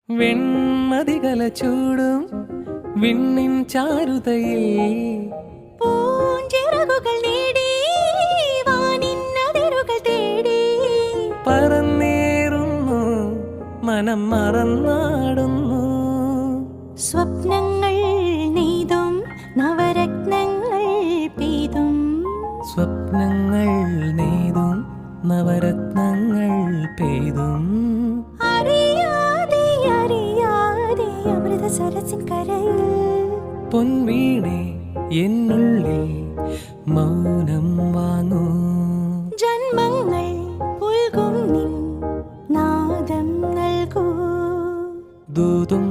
വെൺമതികല ചൂടും വിണ്ണിൻ ചാരുതയിൽ പൂഞ്ചിറകുകൾ നേടി വാനിൻ അതിരുകൾ തേടി പറന്നേറുന്നു മനം മറന്നാടുന്നു. സ്വപ്നങ്ങൾ നെയ്തും നവരത്നങ്ങൾ പെയ്തും സ്വപ്നങ്ങൾ നെയ്തും നവരത്നങ്ങൾ പെയ്തും അറിയാതെ അറിയാതെ അമൃത സരസിൻ കരയിൽ പൊൻവീണേ എന്നുള്ളിൽ മൗനം വാങ്ങൂ. ജന്മങ്ങൾ പുൽകും നിൻ നാദം നൽകൂ. ദൂതും